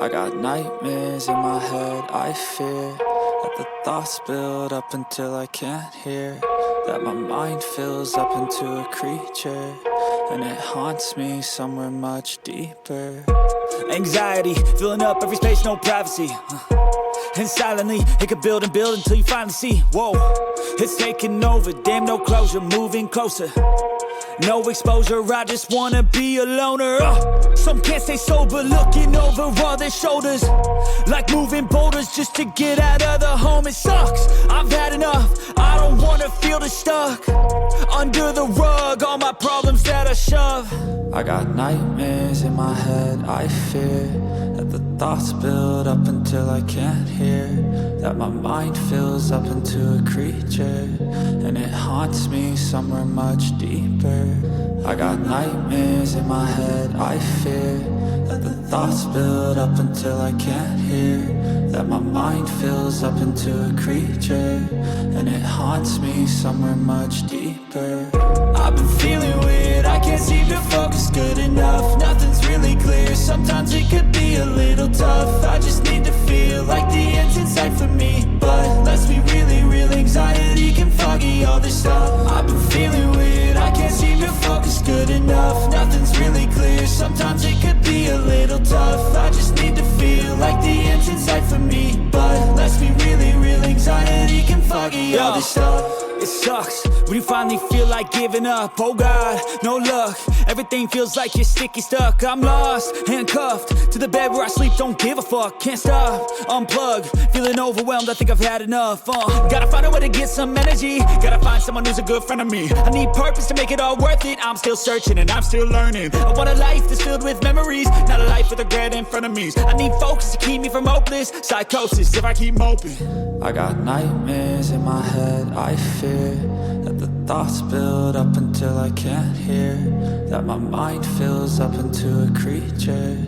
I got nightmares in my head, I fear that the thoughts build up until I can't hear, that my mind fills up into a creature, and it haunts me somewhere much deeper. Anxiety, filling up every space, no privacy. And silently, it could build and build until you finally see, whoa, it's taking over, damn no closure, moving closer. No exposure, I just wanna be a loner. Some can't stay sober, looking over all their shoulders, like moving boulders just to get out of the home. It sucks, I've had enough, I don't wanna feel the stuck under the rug, all my problems that I shove. I got nightmares in my head, I fear that the thoughts build up until I can't hear, that my mind fills up into a creature, and it haunts me somewhere much deeper. I got nightmares in my head, I fear that the thoughts build up until I can't hear, that my mind fills up into a creature, and it haunts me somewhere much deeper. I've been feeling weird, I can't seem to focus good enough, nothing's really clear, sometimes it could be a little tough. I just need to feel like the end's in sight for me, but let's be really real, anxiety can foggy all this stuff. I've been feeling weird, I can't seem to focus good enough, nothing's really clear, sometimes it could be a little tough. I just need to feel like the end's in sight for me, but let's be really real, anxiety can foggy all this stuff. It sucks when you finally feel like giving up. Oh God, no luck, everything feels like you're sticky stuck. I'm lost, handcuffed to the bed where I sleep, don't give a fuck. Can't stop, unplug, feeling overwhelmed, I think I've had enough. Gotta find a way to get some energy, gotta find someone who's a good friend of me. I need purpose to make it all worth it, I'm still searching and I'm still learning. I want a life that's filled with memories, not a life with regret and frenemies. I need focus to keep me from hopeless psychosis if I keep moping. I got nightmares in my head, I fear that the thoughts build up until I can't hear, that my mind fills up into a creature,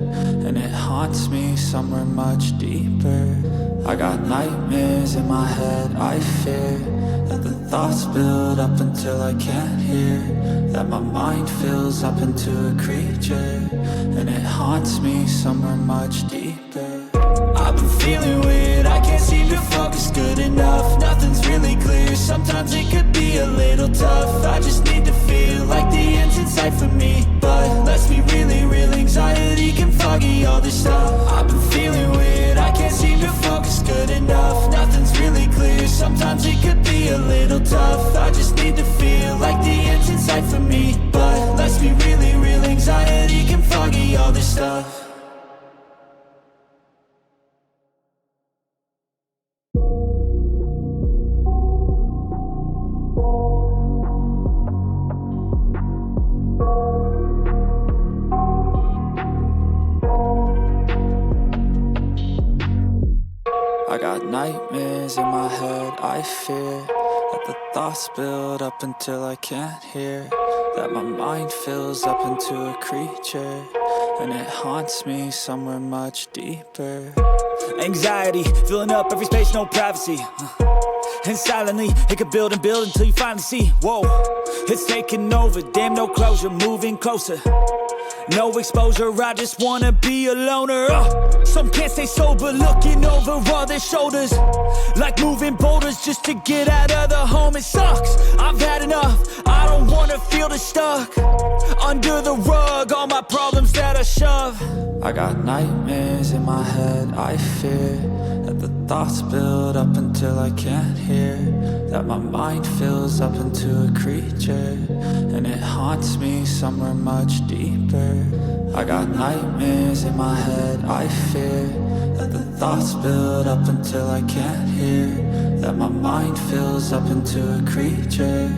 and it haunts me somewhere much deeper. I got nightmares in my head, I fear that the thoughts build up until I can't hear, that my mind fills up into a creature, and it haunts me somewhere much deeper. I've been feeling weird, I can't seem to focus good enough, nothing's really clear, sometimes it could be a little tough. I just need to feel like the end's in sight for me, but let's be really real, anxiety can foggy all this stuff. I've been feeling weird, I can't seem to focus good enough, nothing's really clear, sometimes it could be a little tough. I just need to feel like the end's in sight for me, but let's be really real, anxiety can foggy all this stuff. I got nightmares in my head, I fear that the thoughts build up until I can't hear, that my mind fills up into a creature, and it haunts me somewhere much deeper. Anxiety, filling up every space, no privacy. And silently, it could build and build until you finally see, whoa, it's taking over, damn no closure, moving closer. No exposure, I just wanna be a loner. Some can't stay sober, looking over all their shoulders, like moving boulders just to get out of the home. It sucks, I've had enough, I don't wanna feel the stuck under the rug, all my problems that I shove. I got nightmares in my head, I fear that the thoughts build up until I can't hear, that my mind fills up into a creature, and it haunts me somewhere much deeper. I got nightmares in my head, I fear that the thoughts build up until I can't hear, that my mind fills up into a creature,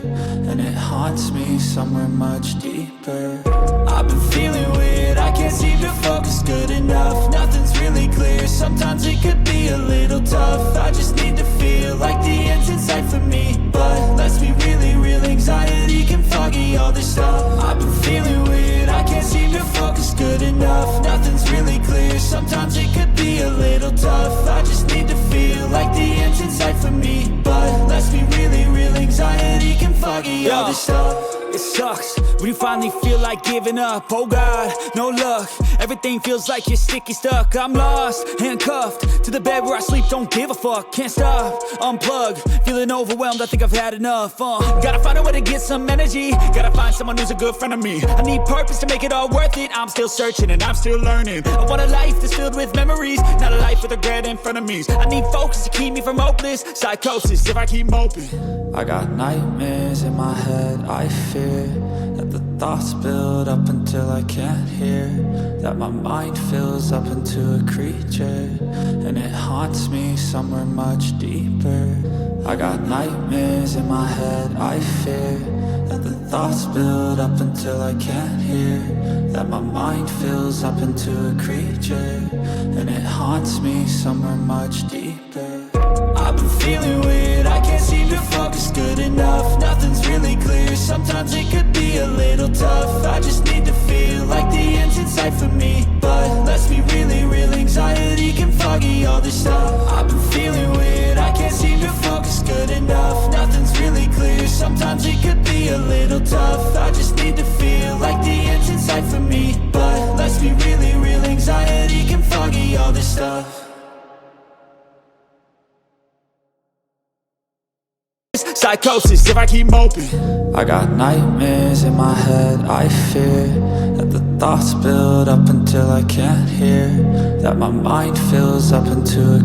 and it haunts me somewhere much deeper. I've been feeling weird, I can't seem to focus good enough, nothing's really clear, sometimes it could be a little tough. I just need to feel like the end's in sight for me, but let's be really real, anxiety can foggy all this stuff. I've been feeling weird, I can't seem to focus good enough, nothing's really clear, sometimes it could be a little tough. I just need to feel like the end's in sight for me, but let's be really real, anxiety can foggy all this stuff. It sucks sucks when you finally feel like giving up. Oh God, no luck. Everything feels like you're sticky stuck. I'm lost, handcuffed to the bed where I sleep. Don't give a fuck, can't stop. Unplug, feeling overwhelmed. I think I've had enough. Gotta find a way to get some energy. Gotta find someone who's a good friend of me. I need purpose to make it all worth it. I'm still searching and I'm still learning. I want a life that's filled with memories, not a life with regret and frenemies. I need focus to keep me from hopeless psychosis if I keep moping. I got nightmares in my head, I fear that the thoughts build up until I can't hear, that my mind fills up into a creature, and it haunts me somewhere much deeper. I got nightmares in my head, I fear that the thoughts build up until I can't hear, that my mind fills up into a creature, and it haunts me somewhere much deeper. I've been feeling weird, I can't seem to focus good enough. Nothing's really clear, sometimes it could be a little tough. I just need to feel like the end's in sight for me, but let's be really real, anxiety can foggy all this stuff. I've been feeling weird, I can't seem to focus good enough. Nothing's really clear, sometimes it could be a little tough. I just need to feel like the end's in sight for me, but let's be really real, anxiety can foggy all this stuff. Psychosis if I keep moping. I got nightmares in my head, I fear that the thoughts build up until I can't hear, that my mind fills up into a